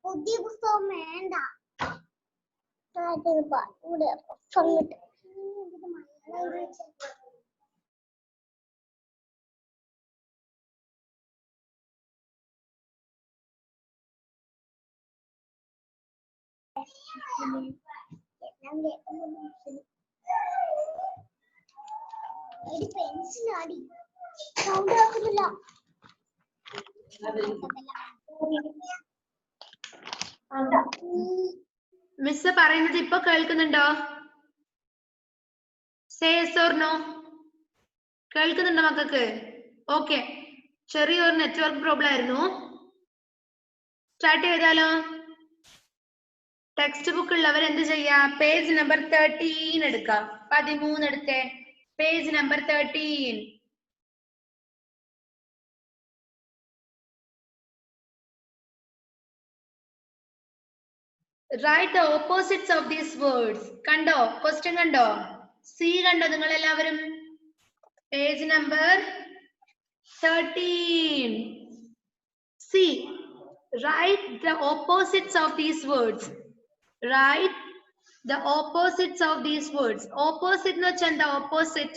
പുതിയ പുസ്തകം വേണ്ട. പെൻസിലാടി സൗണ്ട് ആക്കുന്നില്ല. മിസ് പറയുന്നത് ഇപ്പൊ കേൾക്കുന്നുണ്ടോ? Say yes or no. കേൾക്കുന്നുണ്ടോ മക്കൾക്ക്? ഓക്കെ, ചെറിയൊരു നെറ്റ്വർക്ക് പ്രോബ്ലം ആയിരുന്നു. സ്റ്റാർട്ട് ചെയ്താലോ? ടെക്സ്റ്റ് ബുക്ക് ഉള്ളവർ എന്ത് ചെയ്യാ? പേജ് നമ്പർ 13 എടുക്കാം. 13 എടുത്തേ. Page number 13. Write the opposites of these words. കണ്ടോ? ക്വസ്റ്റ്യൻ കണ്ടോ? സി കണ്ടോ നിങ്ങൾ എല്ലാവരും? Page number 13. C. Write the opposites of these words. Write the opposites of these words. Opposite എന്ന് വെച്ചാൽ എന്താ? Opposite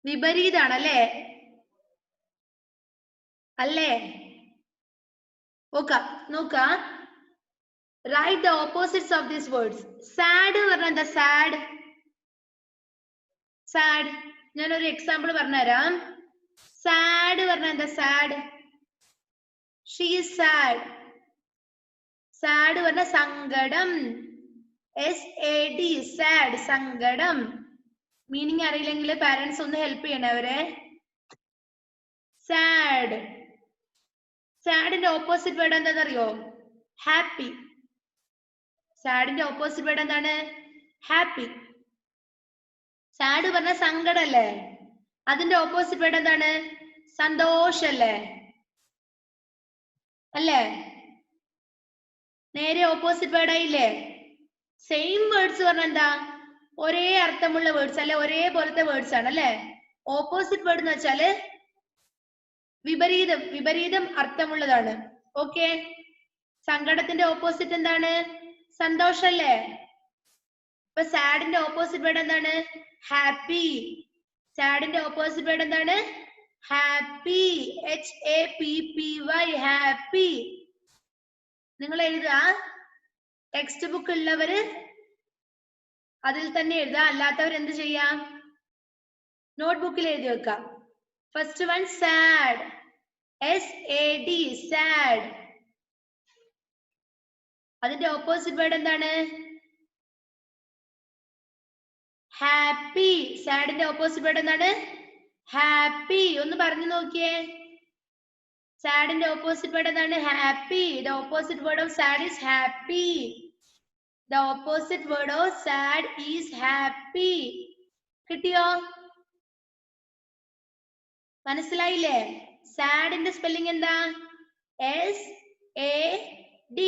വിപരീതാണ് അല്ലേ? അല്ലേ? നോക്ക. Write the opposites of these words. Sad പറഞ്ഞാൽ എന്താ? Sad. Sad. ഞാനൊരു എക്സാമ്പിൾ പറഞ്ഞുതരാം. Sad പറഞ്ഞാൽ എന്താ? Sad. She is sad. Sad പറഞ്ഞാൽ സങ്കടം. SAD. Sad. സങ്കടം. മീനിങ് അറിയില്ലെങ്കിൽ പാരന്റ്സ് ഒന്ന് ഹെൽപ്പ് ചെയ്യണേ അവരെ. Sad. സാഡിന്റെ ഓപ്പോസിറ്റ് വേർഡ് എന്താണെന്ന് അറിയോ? ഹാപ്പി. സാഡിന്റെ ഓപ്പോസിറ്റ് വേർഡ് എന്താണ്? ഹാപ്പി. സാഡ് പറഞ്ഞ സങ്കടല്ലേ? അതിന്റെ ഓപ്പോസിറ്റ് വേർഡ് എന്താണ്? സന്തോഷല്ലേ? അല്ലേ? നേരെ ഓപ്പോസിറ്റ് വേർഡ് ആയില്ലേ? സെയിം വേർഡ്സ് പറഞ്ഞ എന്താ? ഒരേ അർത്ഥമുള്ള വേർഡ്സ് അല്ലെ? ഒരേപോലത്തെ വേർഡ്സ് ആണ് അല്ലെ? ഓപ്പോസിറ്റ് വേർഡ് എന്ന് വെച്ചാല് വിപരീതം അർത്ഥമുള്ളതാണ്. ഓക്കെ, സങ്കടത്തിന്റെ ഓപ്പോസിറ്റ് എന്താണ്? സന്തോഷല്ലേ? ഇപ്പൊ സാഡിന്റെ ഓപ്പോസിറ്റ് വേർഡ് എന്താണ്? ഹാപ്പി. സാഡിന്റെ ഓപ്പോസിറ്റ് വേർഡ് എന്താണ്? ഹാപ്പി. HAPPY. ഹാപ്പി. നിങ്ങൾ എഴുതുക. ടെക്സ്റ്റ് ബുക്ക് ഉള്ളവര് അതിൽ തന്നെ എഴുതുക. അല്ലാത്തവർ എന്ത് ചെയ്യാം? നോട്ട്ബുക്കിൽ എഴുതി വെക്കാം. First one sad. SAD. Sad. അതിന്റെ ഓപ്പോസിറ്റ് വേർഡ് എന്താണ്? ഹാപ്പി. സാഡിന്റെ ഓപ്പോസിറ്റ് വേർഡ് എന്താണ്? ഹാപ്പി. ഒന്ന് പറഞ്ഞു നോക്കിയേ. സാഡിന്റെ ഓപ്പോസിറ്റ് വേർഡ് എന്താണ്? Happy. The opposite word of sad is happy. The opposite word of sad is happy. കിട്ടിയോ? മനസ്സിലായില്ലേ? സാഡിന്റെ സ്പെല്ലിംഗ് എന്താ? SAD.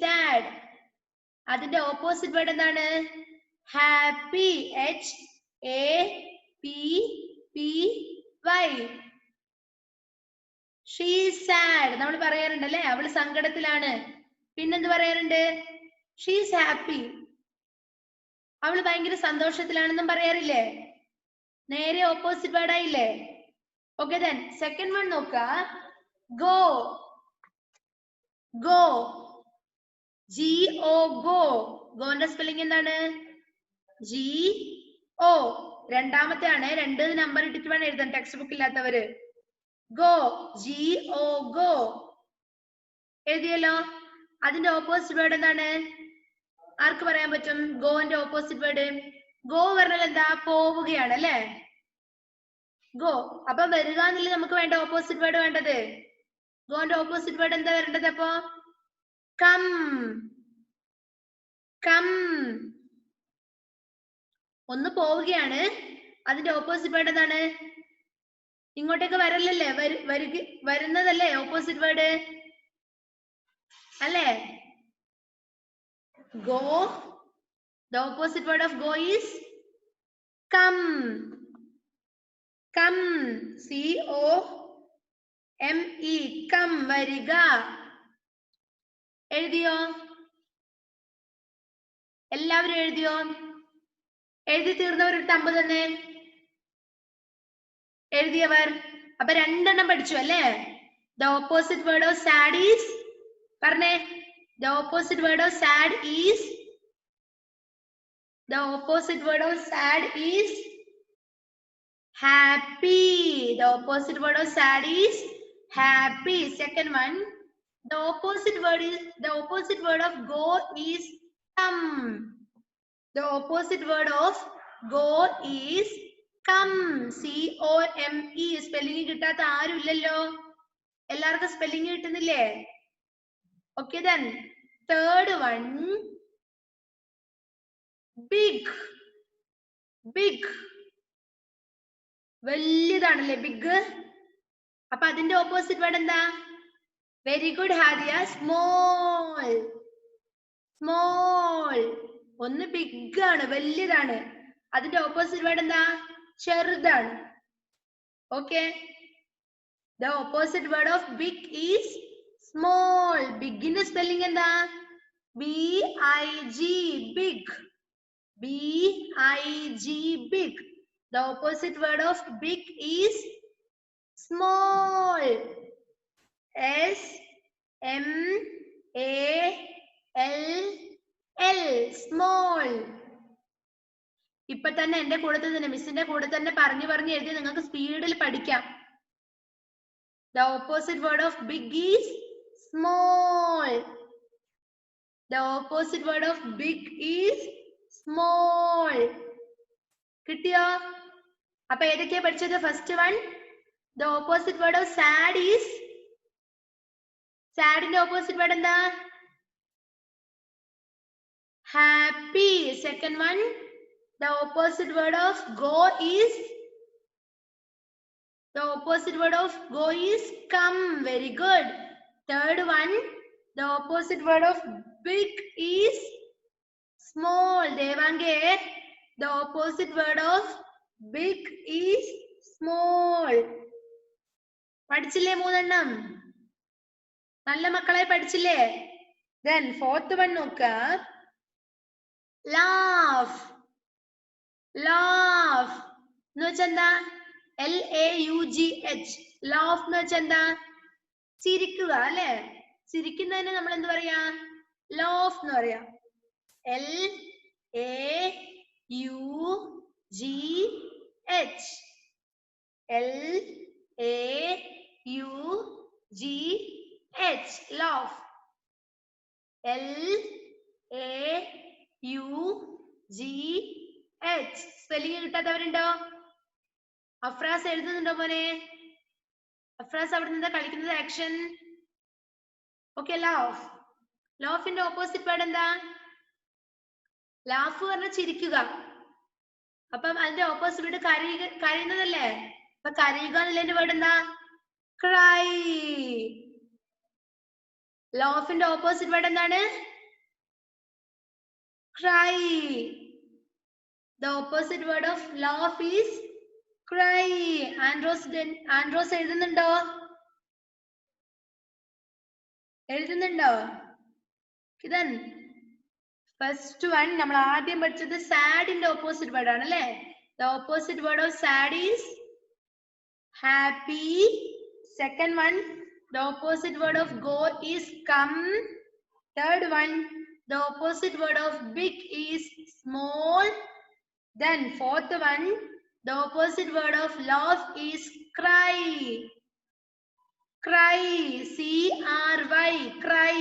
സാഡ്. അതിന്റെ ഓപ്പോസിറ്റ് വേർഡ് എന്താണ്? Happy. HAPPY. She is sad. നമ്മൾ പറയാറുണ്ടല്ലേ, അവള് സങ്കടത്തിലാണ്. പിന്നെന്ത് പറയാറുണ്ട്? She is happy. അവള് ഭയങ്കര സന്തോഷത്തിലാണെന്നും പറയാറില്ലേ? നേരെ ഓപ്പോസിറ്റ് വേർഡ് ആയില്ലേ? ഓക്കെ, then സെക്കൻഡ് വൺ നോക്ക. ഗോ. ഗോ. GO. ഗോ. ഗോന്റെ സ്പെല്ലിംഗ് എന്താണ്? GO. രണ്ടാമത്തെ ആണ്. 2 നമ്പർ ഇട്ടിട്ട് വേണം എഴുതാൻ ടെക്സ്റ്റ് ബുക്ക് ഇല്ലാത്തവര്. ഗോ. GO. ഗോ. എഴുതിയല്ലോ. അതിന്റെ ഓപ്പോസിറ്റ് വേർഡ് എന്താണ്? ആർക്ക് പറയാൻ പറ്റും? ഗോന്റെ ഓപ്പോസിറ്റ് വേർഡ്. ഗോ പറഞ്ഞാൽ എന്താ? പോവുകയാണ് അല്ലേ? ഗോ. അപ്പൊ വരിക എന്നല്ലേ നമുക്ക് വേണ്ട ഓപ്പോസിറ്റ് വേർഡ് വേണ്ടത്. ഗോന്റെ ഓപ്പോസിറ്റ് വേർഡ് എന്താ വരേണ്ടത്? അപ്പൊ കം. കം. ഒന്ന് പോവുകയാണ്. അതിന്റെ ഓപ്പോസിറ്റ് വേർഡ് എന്താണ്? ഇങ്ങോട്ടേക്ക് വരലല്ലേ? വരുന്നതല്ലേ ഓപ്പോസിറ്റ് വേർഡ് അല്ലേ? Go. The opposite word of go is come. Come. C-O-M-E. Come. വരിക. എഴുതിയോ? എല്ലാവരും എഴുതിയോ? എഴുതി തീർന്നവർ ഒരു തമ്പ് തന്നെ. എഴുതിയവർ അപ്പൊ രണ്ടെണ്ണം പഠിച്ചു അല്ലേ? The opposite word of sad is പറഞ്ഞേ. The opposite word of sad is happy. The opposite word of sad is happy. Second one, the opposite word of go is come. The opposite word of go is come. C-O-M-E. Spelling കിട്ടാത്ത ആരും ഇല്ലല്ലോ. എല്ലാവർക്കും spelling കിട്ടുന്നില്ലേ? Okay then. Third one, big. വലിയതാണല്ലേ big. അപ്പൊ അതിന്റെ opposite word എന്താ? Very good Hadiya. Small. ഒന്ന് ബിഗ് ആണ്, വലിയതാണ്. അതിന്റെ ഓപ്പോസിറ്റ് വേർഡ് എന്താ? ചെറുതാണ്. Okay. The opposite word of big is small. ബിഗിന്റെ സ്പെല്ലിംഗ് എന്താ? B-I-G. big. B-I-G. big. The opposite word of big is small. S-M-A-L-L. small. ഇപ്പൊ തന്നെ എന്റെ കൂടെ തന്നെ മിസ്സിന്റെ കൂടെ തന്നെ പറഞ്ഞു എഴുതി നിങ്ങൾക്ക് സ്പീഡിൽ പഠിക്കാം. The opposite word of big is small. The opposite word of big is small. കിട്ടിയോ? അപ്പൊ ഏതൊക്കെയാ പഠിച്ചത്? First one, the opposite word of sad is സാഡിന്റെ ഓപ്പോസിറ്റ് വേർഡ് എന്താ? happy. Second one, the opposite word of go is come. Very good. Third one, the opposite word of big is small. Devange, the opposite word of big is small. പഠിച്ചില്ലേ മൂന്നെണ്ണം? നല്ല മക്കളെ പഠിച്ചില്ലേ? Then fourth one നോക്ക. laugh എന്ന് വെച്ചെന്താ? L-A-U-G-H. laugh എന്ന് വെച്ചെന്താ? ചിരിക്കുക അല്ലെ? ചിരിക്കുന്നതിന് നമ്മൾ എന്ത് പറയാ? laugh എന്ന് പറയാ. L-A-U-G-H. L-A-U-G-H. laugh. L-A-U-G-H. Spelling കിട്ടാത്തവരുണ്ടോ? Afras എഴുതുന്നുണ്ടോ മോനെ? അഫ്രാസ് അവിടെ നിന്ന് കളിക്കുന്നത് ആക്ഷൻ. ഓക്കെ. ലാഫിന്റെ ഓപ്പോസിറ്റ് വേർഡ് എന്താ? ലാഫ് പറഞ്ഞ ചിരിക്കുക. അപ്പം അതിന്റെ ഓപ്പോസിറ്റ് വേർഡ് കരയുന്നതല്ലേ? അപ്പൊ കരയുക എന്നുള്ളതിന്റെ വേർഡ് എന്താ? ക്രൈ. ലാഫിന്റെ ഓപ്പോസിറ്റ് വേർഡ് എന്താണ്? cry. The opposite word of laugh is cry. Andros എഴുതുന്നുണ്ടോ? Then first one നമ്മൾ ആദ്യം പഠിച്ചത് സാഡിന്റെ ഓപ്പോസിറ്റ് വേർഡ് ആണ് അല്ലേ? The opposite word of sad is happy. Second one, the opposite word of go is come. Third one, the opposite word of big is small. Then fourth one, the opposite word of laugh is cry. C-R-Y. cry.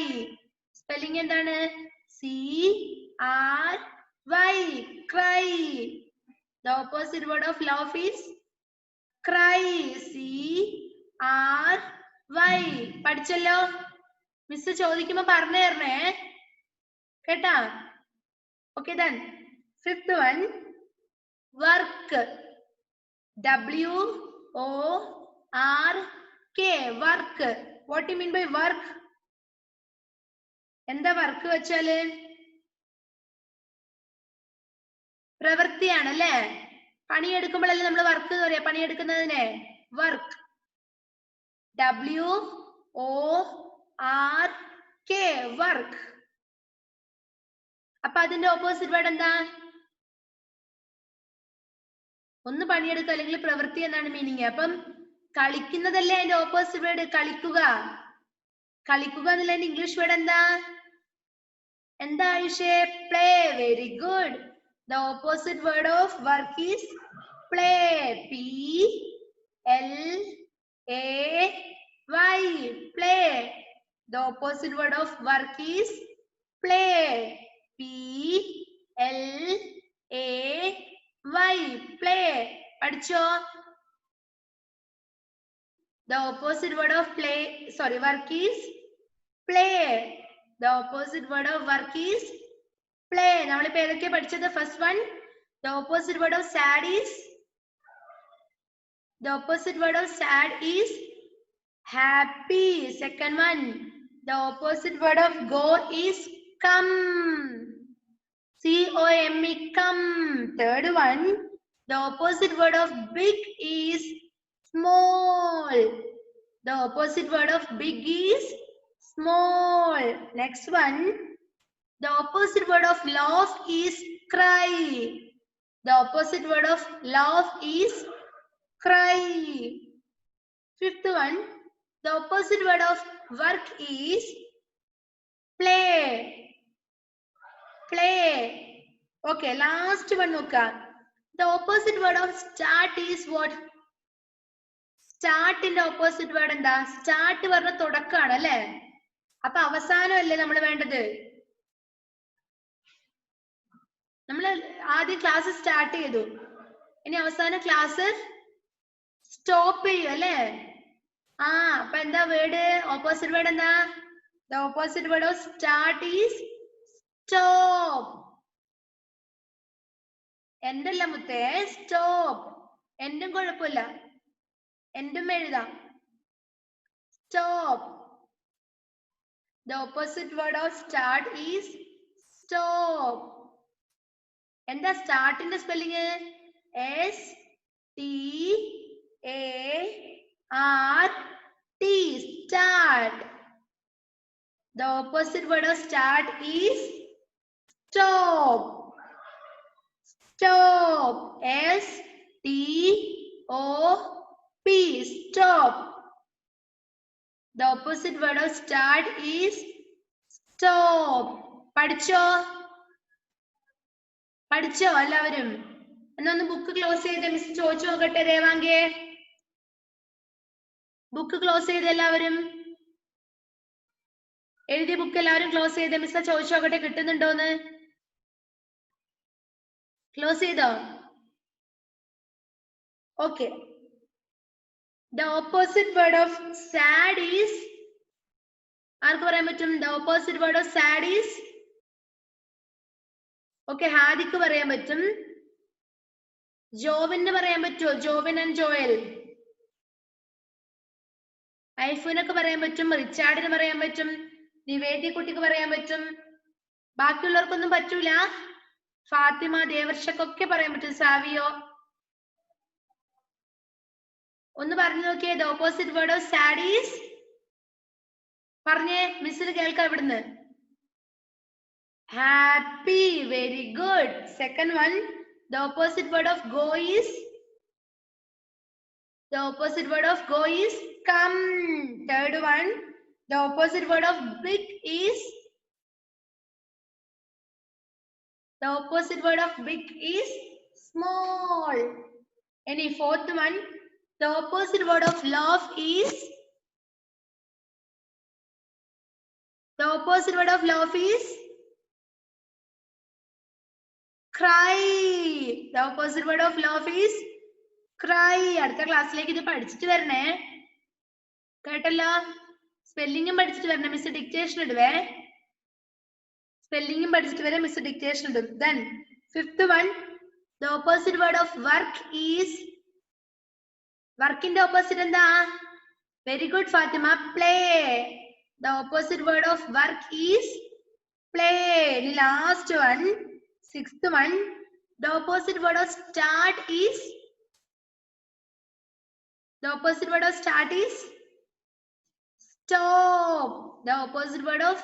Spelling endana? C-R-Y. cry. The opposite word of laugh is cry. C-R-Y. പഠിച്ചല്ലോ? Miss ചോദിക്കുമ്പോ പറഞ്ഞു തരണേ കേട്ടാ? Okay then. Fifth one, work. W-O-R-K. work. What do you mean by work? എന്താ work വെച്ചാല്? പ്രവൃത്തിയാണ് അല്ലേ? പണിയെടുക്കുമ്പോഴല്ലേ നമ്മൾ വർക്ക് എന്ന് പറയാ, പണിയെടുക്കുന്നതിനെ വർക്ക്. WORK, work. അപ്പൊ അതിന്റെ ഓപ്പോസിറ്റ് വേർഡ് എന്താ? ഒന്ന് പണിയെടുക്കുക അല്ലെങ്കിൽ പ്രവൃത്തി എന്നാണ് മീനിങ്. അപ്പം കളിക്കുന്നതല്ലേ അതിന്റെ ഓപ്പോസിറ്റ് വേർഡ്? കളിക്കുക. കളിക്കുക എന്നുള്ളതിന്റെ ഇംഗ്ലീഷ് വേർഡ് എന്താ? എന്താ ആയുഷേ? Play. Very good. The opposite word of work is play. PLAY. Play. The opposite word of work is play. PLAY. Play. പഠിച്ചോ? The opposite word of work is play. The opposite word of work is play. നമ്മളിപ്പോ ഏതൊക്കെയാ പഠിച്ചത്? First one, the opposite word of sad is happy. Second one, the opposite word of go is come. COME, come. Third one, the opposite word of big is small. The opposite word of big is small. Next one, the opposite word of laugh is cry. The opposite word of laugh is cry. Fifth one, the opposite word of work is play. Play. Okay, last one nokka. The opposite word of start is what? സ്റ്റാർട്ടിന്റെ opposite word എന്താ? Start പറഞ്ഞ തുടക്കമാണ് അല്ലെ? അപ്പൊ അവസാനമല്ലേ നമ്മൾ വേണ്ടത്? നമ്മൾ ആദ്യം ക്ലാസ് സ്റ്റാർട്ട് ചെയ്തു, ഇനി അവസാനം ക്ലാസ് സ്റ്റോപ്പ് ചെയ്യും അല്ലേ? അപ്പൊ എന്താ വേർഡ്? ഓപ്പോസിറ്റ് വേർഡ് എന്താ? The opposite word of start is stop. എന്തല്ല മുത്തേ? സ്റ്റോപ്പ്. എന്തും കുഴപ്പമില്ല, എന്തും എഴുതാം. Stop. The opposite word of start is stop. എന്താ സ്റ്റാർട്ടിന്റെ spelling? START. Start. The opposite word of start is stop. Stop. STOP. Stop. The opposite word of start is stop. പഠിച്ചോ? പഠിച്ചോ എല്ലാവരും? എന്നാ ഒന്ന് ബുക്ക് ക്ലോസ് ചെയ്ത് മിസ് ചോദിച്ചു നോക്കട്ടെ. ദേവാംഗേ, book close ചെയ്ത് എല്ലാവരും. എഴുതിയ ബുക്ക് എല്ലാവരും ക്ലോസ് ചെയ്ത് മിസ് ചോദിച്ചു നോക്കട്ടെ കിട്ടുന്നുണ്ടോന്ന്. ക്ലോസ് ചെയ്തോ? Okay. The opposite word of sad is, ആർക്ക് പറയാൻ പറ്റും? The opposite word of sad is, okay, ഹാദിക്ക് പറയാൻ പറ്റും. ജോവിന് പറയാൻ പറ്റുമോ? Jovin and Joel. ഐഫുനൊക്കെ പറയാൻ പറ്റും. റിച്ചാർഡിന് പറയാൻ പറ്റും. നിവേദ്യ കുട്ടിക്ക് പറയാൻ പറ്റും. ബാക്കിയുള്ളവർക്കൊന്നും പറ്റൂല. ഫാത്തിമ, ദേവർഷക്കൊക്കെ പറയാൻ പറ്റും. സാവിയോ ഒന്ന് പറഞ്ഞു നോക്കിയേ. The opposite word of sad is പറഞ്ഞേ, മിസ്സിന് കേൾക്കാം ഇവിടുന്ന്. Happy. Very good. Second one, the opposite word of go is, the opposite word of go is come. Third one, the opposite word of big is, the opposite word of big is small. Any fourth one, the opposite word of laugh is, the opposite word of laugh is cry. The opposite word of laugh is cry. അടുത്ത ക്ലാസ്സിലേക്ക് ഇത് പഠിച്ചിട്ട് വരണേ കേട്ടല്ലോ. സ്പെല്ലിംഗും പഠിച്ചിട്ട് വരണേ. Miss dictation ഇടുവേ. സ്പെല്ലിംഗും പഠിച്ചിട്ട് വരെ മിസ് ഡിക്റ്റേഷൻ ഇടും. Then fifth one, the opposite word of work is, വർക്കിന്റെ ഓപ്പോസിറ്റ് എന്താ? Very good Fathima. Play. The opposite word of work is play. Last one, sixth one, The opposite word of start is stop. The opposite word of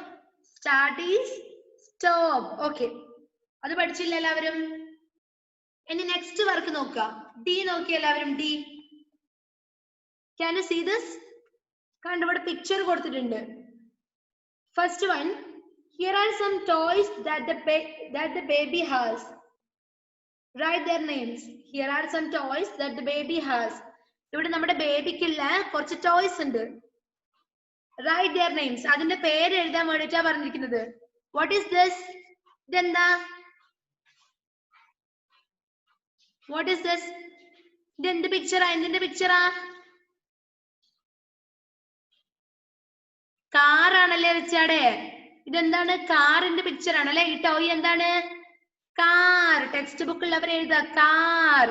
start is stop. Okay. അത് പഠിച്ചില്ല എല്ലാവരും? ഇനി next work നോക്കുക. D നോക്കിയ എല്ലാവരും. D. Can you see this? കണ്ടു ഇവിടെ picture കൊടുത്തിട്ടുണ്ട്. First one. Here are some toys that the baby has. Write their names. Here are some toys that the baby has. ഇവിടെ നമ്മുടെ ബേബിക്കുള്ള കുറച്ച് ടോയ്സ് ഉണ്ട്. Write their names. അതിന്റെ പേര് എഴുതാൻ വേണ്ടിയിട്ടാ പറഞ്ഞിരിക്കുന്നത്. What is this? ഇതെന്താ? What is this? ഇതെന്ത് പിക്ചറാ? എന്തിന്റെ പിക്ചറാ? കാറാണല്ലേ വെച്ചാടെ. ഇതെന്താണ്? കാറിന്റെ പിക്ചർ ആണല്ലേ. ഈ ടോയ് എന്താണ്? കാർ. ടെക്സ്റ്റ് ബുക്കിൽ അവർ എഴുതുക കാർ.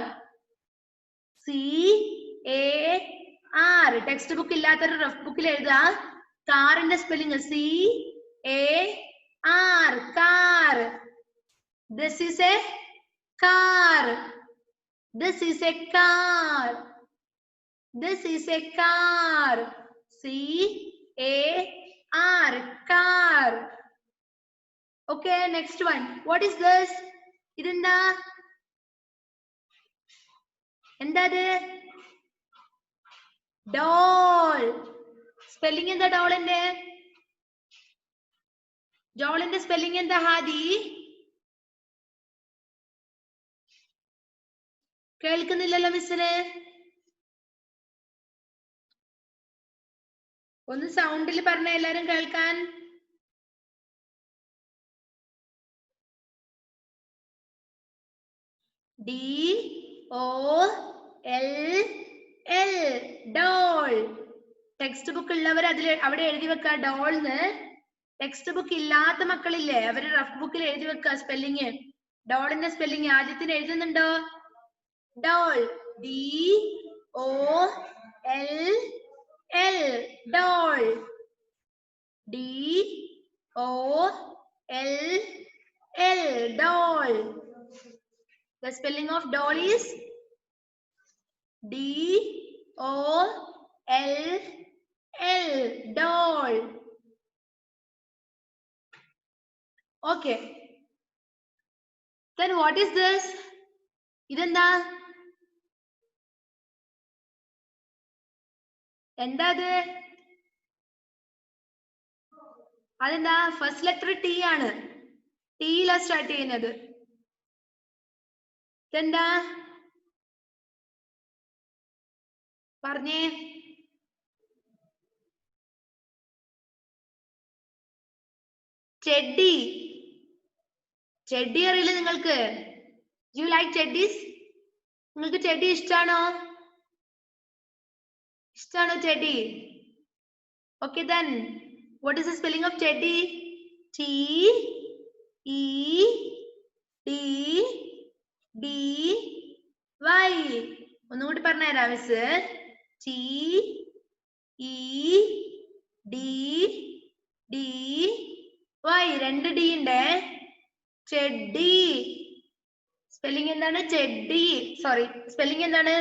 CAR. ടെക്സ്റ്റ് ബുക്ക് ഇല്ലാത്തൊരു റഫ് ബുക്കിൽ എഴുതുക കാറിന്റെ spelling CAR. Car. This is a car. This is a car. This is a car. CAR. Car. Okay, next one. What is this? ഇതെന്താ? എന്താ ഇത്? ഡോൾ. സ്പെല്ലിംഗ് എന്താ ഡോളിന്റെ? ഡോളിന്റെ സ്പെല്ലിംഗ് എന്താ ഹാദി? കേൾക്കുന്നില്ലല്ലോ മിസ്സിന്. ഒന്ന് സൗണ്ടിൽ പറഞ്ഞ എല്ലാരും കേൾക്കാൻ. DOLL. ഡോൾ. ടെക്സ്റ്റ് ബുക്ക് ഉള്ളവർ അതിൽ അവിടെ എഴുതി വെക്ക ഡോൾന്ന്. ടെക്സ്റ്റ് ബുക്ക് ഇല്ലാത്ത മക്കളില്ലേ അവര് റഫ് ബുക്കിൽ എഴുതി വെക്ക സ്പെല്ലിങ്. ഡോളിന്റെ സ്പെല്ലിങ് ആദ്യത്തിന് എഴുതുന്നുണ്ടോ? Doll. DOLL. Doll. DOLL. doll. The spelling of doll is DOLL. doll. Okay. Then what is this? ഇതെന്താ? എന്താ അത്? അതെന്താ? ഫസ്റ്റ് ലെറ്റർ T ആണ്. ടീയിലാ സ്റ്റാർട്ട് ചെയ്യുന്നത്. ഇതെന്താ? പറഞ്ഞേ. ചെഡ്ഡി. ചെഡ്ഡി അറിയില്ല നിങ്ങൾക്ക്? You like teddies? നിങ്ങൾക്ക് ചെഡ്ഡി ഇഷ്ടാണോ? ഇഷ്ടാണോ ചെഡ്ഡി? Okay then. What is the spelling of teddy? TEDDY. ഒന്നുകൂടി പറഞ്ഞുതരാം മിസ്. TEDDY. രണ്ട് ഡി ഉണ്ട്. ചെഡ്ഡി. സ്പെല്ലിംഗ് എന്താണ്? ചെഡ്ഡി. സോറി, സ്പെല്ലിംഗ് എന്താണ്?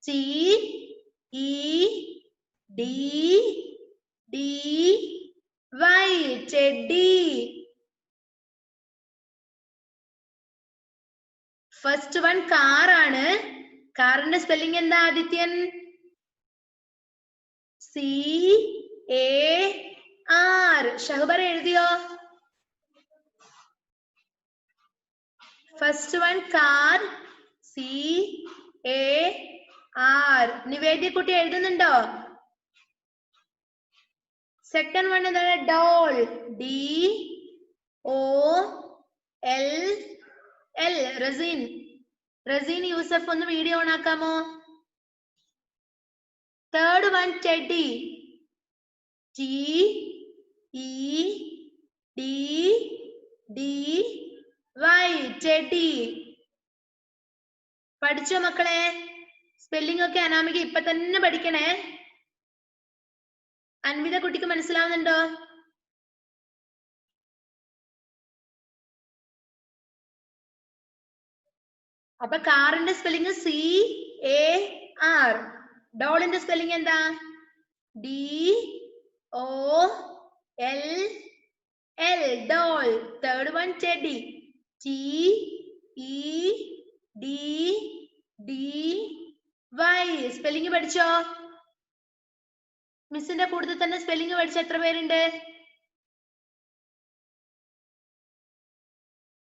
TEDDY. ചെഡ്ഡി. ഫസ്റ്റ് വൺ കാർ ആണ്. കാറിന്റെ സ്പെല്ലിംഗ് എന്താ ആദിത്യൻ? CAR. ഷഹബർ എഴുതിയോ? First one car CAR. Nivedya കുട്ടി എഴുതുന്നുണ്ടോ? സെക്കൻഡ് വൺ എന്താണ്? ഡോൾ. DOLL. റസീൻ യൂസഫ് ഒന്ന് വീഡിയോ ഓൺ ആക്കാമോ? Third one teddy. TEDDY. Teddy. പഠിച്ചോ മക്കളെ? സ്പെല്ലിംഗ് ഒക്കെ അനാമിക ഇപ്പൊ തന്നെ പഠിക്കണേ. അൻവിത കുട്ടിക്ക് മനസ്സിലാവുന്നുണ്ടോ? അപ്പൊ കാറിന്റെ സ്പെല്ലിംഗ് CAR. ഡോളിന്റെ സ്പെല്ലിംഗ് എന്താ? DOLL. Doll. Third one teddy. TEDDY. Spelling പഠിച്ചോ? മിസ്സിന്റെ കൂടുതൽ തന്നെ സ്പെല്ലിംഗ് പഠിച്ച എത്ര പേരുണ്ട്?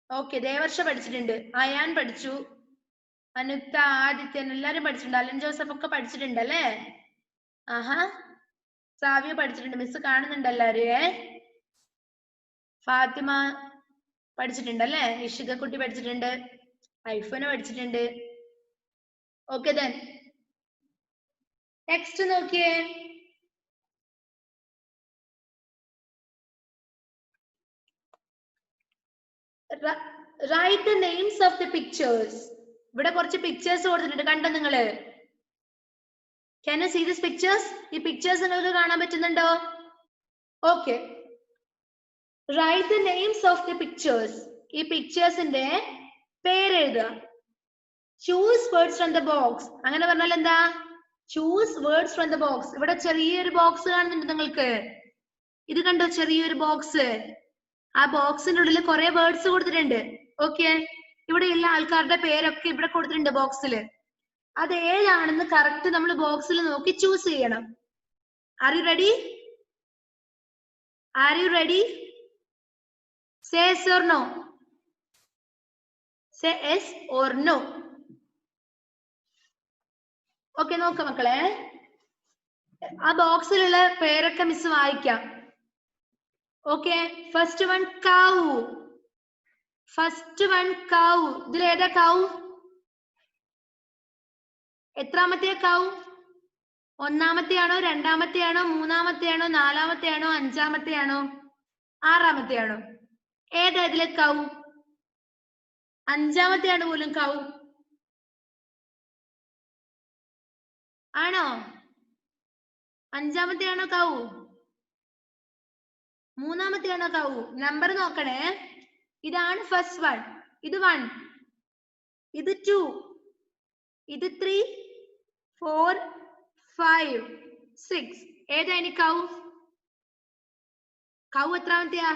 ഓക്കെ, ദേവർഷ പഠിച്ചിട്ടുണ്ട്, അയാൻ പഠിച്ചു, അനുക്ത, ആദിത്യൻ എല്ലാരും പഠിച്ചിട്ടുണ്ട്, അലൻ ജോസഫ് ഒക്കെ പഠിച്ചിട്ടുണ്ട് അല്ലേ? ആഹാ, സാവിയ പഠിച്ചിട്ടുണ്ട്, മിസ് കാണുന്നുണ്ട് എല്ലാരും. ഫാത്തിമ പഠിച്ചിട്ടുണ്ട് അല്ലേ? ഇഷിക കുട്ടി പഠിച്ചിട്ടുണ്ട്, ഐഫോന് പഠിച്ചിട്ടുണ്ട്. ഓക്കെ ദെൻ നെക്സ്റ്റ് നോക്കിയേ. Write the names of the pictures. ഇവിടെ കുറച്ച് പിക്ചേഴ്സ് കൊടുത്തിട്ടുണ്ട്, കണ്ടോ നിങ്ങള്? Can you see these pictures? ഈ പിക്ചേഴ്സ് നിങ്ങൾക്ക് കാണാൻ പറ്റുന്നുണ്ടോ? Okay, write the names of the pictures. ഈ പിക്ചേഴ്സിന്റെ പേര് എഴുതുക. Choose words from the box. അങ്ങനെ പറഞ്ഞാൽ എന്താ? Choose words from the box. ഇവിടെ ചെറിയൊരു ബോക്സ് കാണുന്നുണ്ട് നിങ്ങൾക്ക്, ഇത് കണ്ടോ? ചെറിയൊരു ബോക്സ്. ആ ബോക്സിന്റെ ഉള്ളിൽ കുറെ വേർഡ്സ് കൊടുത്തിട്ടുണ്ട്. ഓക്കെ, ഇവിടെയുള്ള ആൾക്കാരുടെ പേരൊക്കെ ഇവിടെ കൊടുത്തിട്ടുണ്ട് ബോക്സിൽ. അത് ഏതാണെന്ന് കറക്റ്റ് നമ്മൾ ബോക്സിൽ നോക്കി ചൂസ് ചെയ്യണം. Are you ready? Are you ready? Say yes or no. Say yes or no. Okay, നോക്കാം മക്കളെ. ആ ബോക്സിലുള്ള പേരൊക്കെ മിസ് വായിക്കാം. ഓക്കെ, ഫസ്റ്റ് വൺ കൗ. ഫസ്റ്റ് വൺ കൗ. ഇതിൽ ഏതാ കൗ? എത്രാമത്തെ കൗ? ഒന്നാമത്തെ ആണോ, രണ്ടാമത്തെ ആണോ, മൂന്നാമത്തെ ആണോ, നാലാമത്തെ ആണോ, അഞ്ചാമത്തെ ആണോ, ആറാമത്തെ ആണോ? ഏതാ ഇതിലെ കൗ? അഞ്ചാമത്തെ ആണ് പോലും കൗ. ആണോ? അഞ്ചാമത്തെ ആണോ കൗ? മൂന്നാമത്തെ ആണോ കൗ? നമ്പർ നോക്കണേ. ഇതാണ് ഫസ്റ്റ് വൺ. ഇത് 1, ഇത് 2, ഇത് 3, 4, 5, 6. ഏതാ ഇനി കൗ? കൗ എത്രാമത്തെയാ?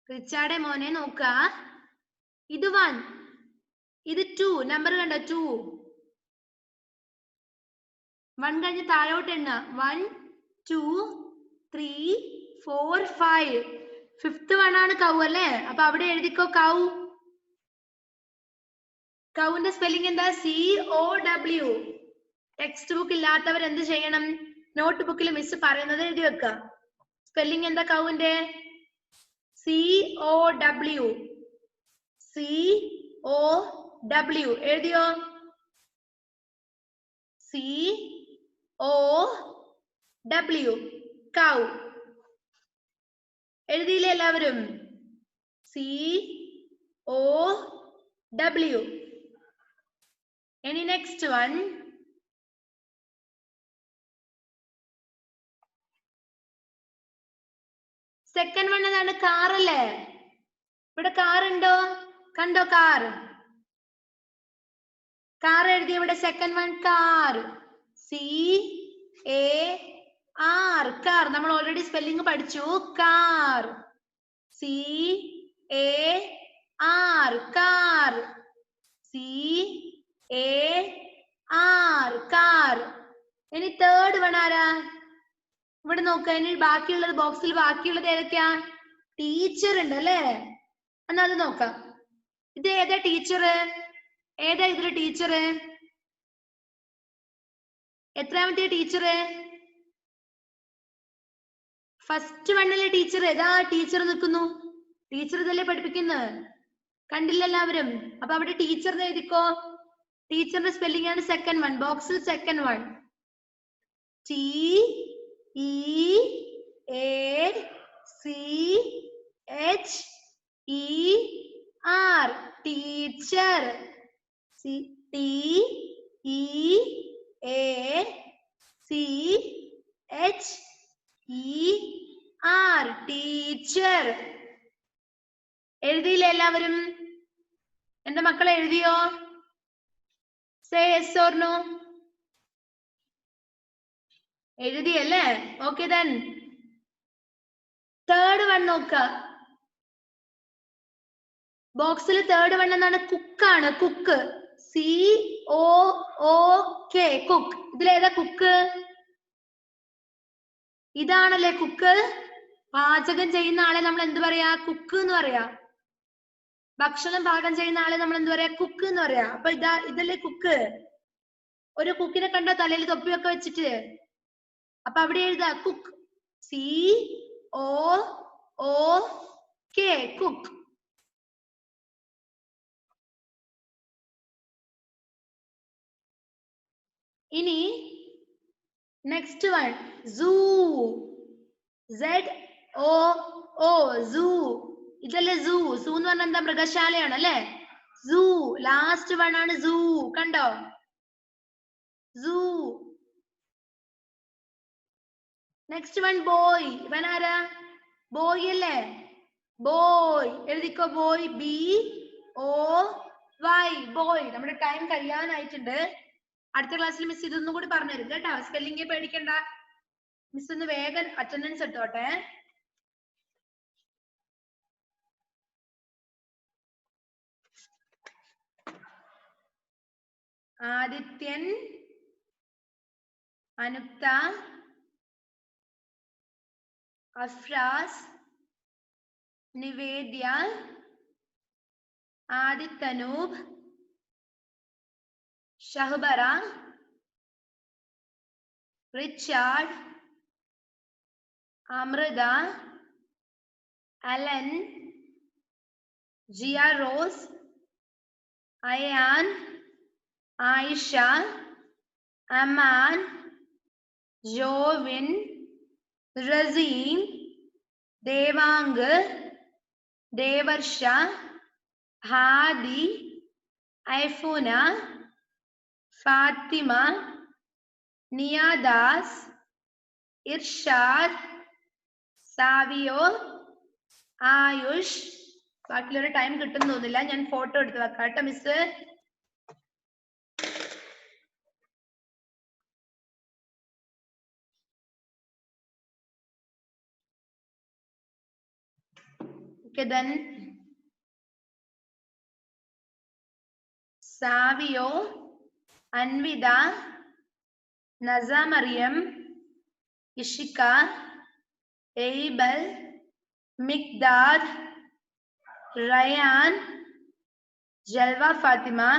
റിച്ചാർഡെ മോനെ നോക്ക. ഇത് 1, ഇത് 2. നമ്പർ കണ്ടോ? 2. 1 കഴിഞ്ഞ് താഴോട്ട് എണ്ണ. 1, 2, 3, 4, 5. ഫിഫ്ത്ത് വൺ ആണ് കൗ അല്ലേ? അപ്പൊ അവിടെ എഴുതിക്കോ കൗ. കൗവിന്റെ സ്പെല്ലിംഗ് എന്താ? COW. ടെക്സ്റ്റ് ബുക്ക് ഇല്ലാത്തവർ എന്ത് ചെയ്യണം? നോട്ട് ബുക്കിൽ മിസ് പറയുന്നത് എഴുതി വെക്കുക. സ്പെല്ലിംഗ് എന്താ കൗവിന്റെ? COW. COW എഴുതിയോ? COW കൗ. എഴുതിയില്ലേ എല്ലാവരും? COW. ഇനി നെക്സ്റ്റ് വൺ. സെക്കൻഡ് വൺ ഏതാണ്? കാർ അല്ലേ? ഇവിടെ കാർ ഉണ്ടോ? കണ്ടോ കാർ? കാർ എഴുതി ഇവിടെ. Second one car. CAR. Car. നമ്മൾ ഓൾറെഡി സ്പെല്ലിംഗ് പഠിച്ചു. Car. CAR. Car. CAR. Car. ഇനി തേർഡ് വൺ ആരാ? ഇവിടെ നോക്ക. ഇനി ബാക്കിയുള്ളത് ബോക്സിൽ ബാക്കിയുള്ളത് ഏതൊക്കെയാ? ടീച്ചർ ഉണ്ട് അല്ലേ? എന്നാ അത് നോക്കാം. ഇത് ഏതാ ടീച്ചർ? ഏതാ ഇതില് ടീച്ചർ? എത്രാമത്തെ ടീച്ചർ? ഫസ്റ്റ് വണ്ണിലെ ടീച്ചർ. ഏതാ ടീച്ചർ നിൽക്കുന്നു? ടീച്ചർ ഇതല്ലേ പഠിപ്പിക്കുന്നത്, കണ്ടില്ല എല്ലാവരും? അപ്പൊ അവിടെ ടീച്ചർ എഴുതിക്കോ. ടീച്ചറിന്റെ സ്പെല്ലിംഗ് ആണ് സെക്കൻഡ് വൺ. ബോക്സിൽ second one. TEACHER. Teacher. TEACHER. Teacher. എഴുതിയില്ലേ എല്ലാവരും? എന്റെ മക്കളെ എഴുതിയോ? Say yes or no. എഴുതിയല്ലേ? ഓക്കെ ദെൻ തേർഡ് വൺ നോക്ക. ബോക്സിൽ തേർഡ് വൺ എന്താണ്? കുക്കാണ്. കുക്ക്. COOK cook. ഇതിലേതാ കുക്ക്? ഇതാണല്ലേ കുക്ക്. പാചകം ചെയ്യുന്ന ആളെ നമ്മൾ എന്ത് പറയാ? കുക്ക് എന്ന് പറയാ. ഭക്ഷണം പാകം ചെയ്യുന്ന ആളെ നമ്മൾ എന്ത് പറയാ? കുക്ക് എന്ന് പറയാ. അപ്പൊ ഇതല്ലേ കുക്ക്. ഒരു കുക്കിനെ കണ്ട തലയിൽ തൊപ്പിയൊക്കെ വെച്ചിട്ട്. അപ്പൊ അവിടെ എഴുതാ കുക്ക്. COOK cook. ഇനി നെക്സ്റ്റ് വൺ സൂ. ZOO സൂ. ഇതല്ലേ സൂ. സൂ എന്ന് പറഞ്ഞാൽ എന്താ? മൃഗശാലയാണ് അല്ലെ? സൂ. ലാസ്റ്റ് വൺ ആണ് സൂ. കണ്ടോ? സൂ. Next one boy. ഇവൻ ആരാ? ബോയ് അല്ലേ? ബോയ്. എഴുതിക്കോ ബോയ്. BOY boy. നമ്മുടെ ടൈം കഴിയാനായിട്ടുണ്ട്. അടുത്ത ക്ലാസ്സിൽ മിസ് ഇതൊന്നും കൂടി പറഞ്ഞുതരും കേട്ടോ. സ്പെല്ലിംഗ് പേടിക്കണ്ട. മിസ് ഒന്ന് വേഗം അറ്റൻഡൻസ് എടുത്തോട്ടെ. Adithyan, Anuktha, Afras, Nivedya, Adithanoop, Shahabara, Richard, Amritha, Alan, Jiya Rose, Ayaan, Ayisha, Aman, Jovin, Raseem, Devank, Devarsha, Hadi, Aifuna, Fathima, Niyadas, Irshad, Savio, Ayush. ബാക്കിയൊരു ടൈം കിട്ടുന്നു തോന്നില്ല. ഞാൻ ഫോട്ടോ എടുത്ത് വെക്കാം കേട്ടോ miss. Okay, then Savio, Anvida, Naza Mariam, Ishika, Abel, Mikdad, Ryan, Jalwa Fatima,